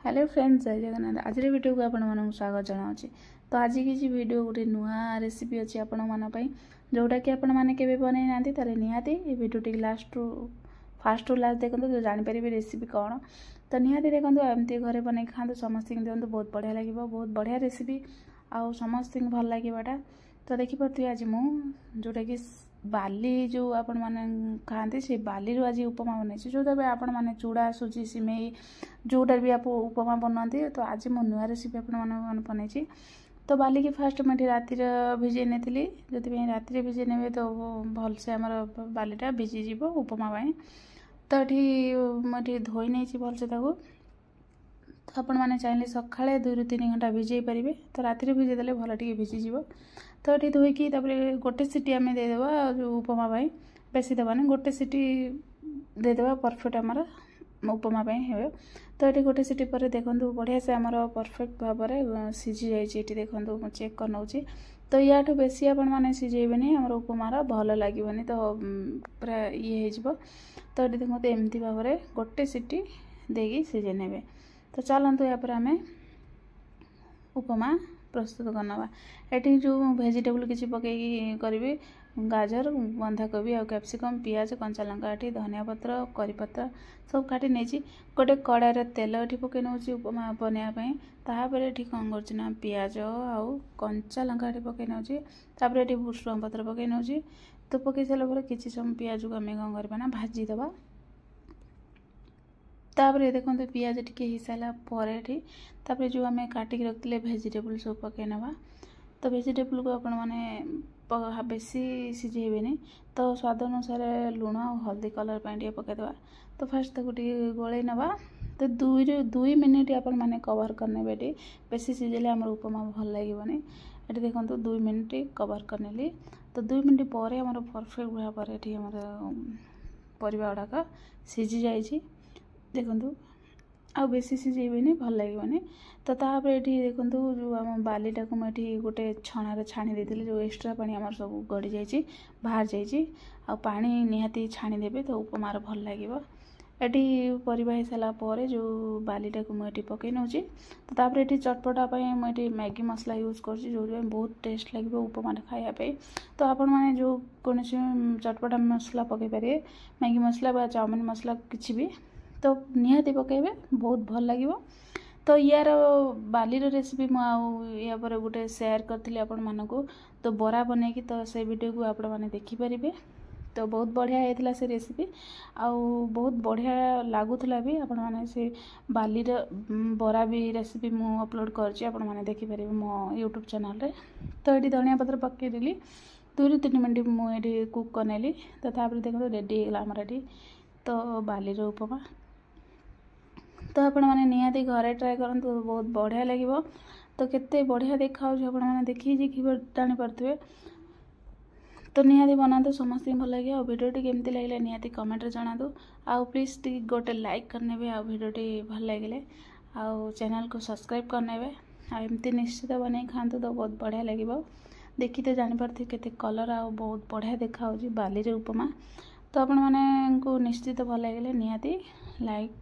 Hello friends, जय जगन्नाथ। आज video को आपण स्वागत जनावि। तो आज किसी वीडियो गोटे नुआ रेसिपी अच्छी आपण मानी जोटा कि आपण मैंने के बनई ना तेरे निहाती वीडियो टी लास्ट फास्ट टू लास्ट देखते तो जापर रेसिपी कौन। तो निहाती देखो एमती घरे बनई खाते समस्त दिखाते बहुत बढ़िया लगे, बहुत बढ़िया रेसिपी आउ समस्त भल लगे। तो देखिपे आज मुझे जोटा कि बाली जो आपण मैंने खाते से बाली आज उपमा बनई जो भी आपण मैंने चूड़ा सुजी सिमई जोटा भी आप उपमा बनाते। तो आज मो नुआ रेसिपी आपने बनई। तो बाली की फास्ट मुझे रातिर भिजे नहीं जो रातिर भिजे ने तो भलसे आमर बालीटा भिजीज उपमा। तो ये मुझे धोई नहीं भलसे तो आपण मैंने चाहिए सका 2 ରୁ 3 घंटा भिजे पारे। तो रातिर भिजेदे भल टे भिजीज। तो ये धोईकी गोटे सीटी आम देदेवा जो उपमा बेसी देवानी गोटे सीटी देदेवा परफेक्ट आमर उपमा हे। तो ये गोटे सीटी पर देखो बढ़िया से आमर परफेक्ट भाव में सीझी जाइए। देखो चेक कर नौ। तो या बेसी आपण मैंने सीझेबे आमर उपमार भल लगे तो पूरा ये हो। तो ये देखो एमती भाव में गोटे सीटी देगी सीझे ने। तो चलतु यापर आम उपमा प्रस्तुत करना। ये जो वेजिटेबल किसी पकई करी गाजर बंधाकोबी आ कैप्सिकम पियाज कंचा लंका ये धनिया पत्र करी पत्ता सब काटी नहीं गोटे कड़ाई तेल ये पकई नौ उपमा बनवाई। तापर ये कौन करना पियाज आउ कंचा लंका ये पकई नौ। ये भुसुंगा पत्र पकई नौ। तो पकई सारा किसी समय पियाज को आम कौन करना भाजीदे। तापर देखो पियाज टी हो सारापर जो आम काटिक रखते वेजिटेबल सब पकई ना। तो वेजिटेबल को आपण मैंने बेसी सीझेबे तो स्वाद अनुसार लुण और हल्दी कलर टे पकईदे। तो फास्ट तक गोल ना। तो 2 मिनिट आपण मैंने कवर करने बेसी सीझेले आम उपमा भल लगे। ये देखो 2 मिनिट कवर करने। तो 2 मिनिट पर आम परफेक्ट भाव में आम परिवा गुड़ाक सीझी जाइए। देखो आ बेसी सीझेबे भल लगे। तो तापर ये देखो जो आम बालीटा को मुझे गोटे छणार छाणी देती जो एक्सट्रा पानी आम सब गड़ी जाइए बाहर जाइए आ पानी निहाती छाणीदेवे तो उपमार भल लगे। ये परिवा हो सारापर जो बालीटा को मुझे पकई नौ। तो तापर ये चटपटापी मुझे मैगी मसला यूज कर जो बहुत टेस्ट लगे उपमा खायापी। तो आपण मैंने जो कौन चटपटा मसला पकई पारे मैगी मसला चाउमिन मसला किसी भी तो निहाती पकईबे बहुत भल लगे। तो यार बालीर रेसिपी मुझे पर गोटे शेयर करी आपण मानक। तो बरा बनईकी तो से वीडियो को आपण मैंने देखिपारे। तो बहुत बढ़िया होता से रेसिपी आउ बहुत बढ़िया लगुला भी आपण मैंने से बालीर बरा भी रेसिपी मु अपलोड कर देखिपारे मो यूट्यूब चैनल रे। तो ये धनिया पत्र पकईदेली 2 ରୁ 3 मिनट मुझे कुक करनेली। तो तापर देखो रेडी होगा आमर ये तो बालीर उपमा। तो आपण मैंने निहाती घरे ट्राए करूँ बहुत बढ़िया लगे। तो केते बढ़िया देखा आपने देखिए जानीपे। तो निहाती बनाते समस्त भल लगे। आ वीडियो केमती लगे निहाती कमेंट जनातु। आउ प्लीज गोटे लाइक करने आ वीडियो भल लगे आउ चैनल को सब्सक्राइब करने आमती निश्चित बन खातु तो बहुत बढ़िया लगे। देखी तो जानीपारे केते कलर आ बहुत बढ़िया देखा बालीर उपमा। तो आपण मैंने निश्चित भल लगे निहाती लाइक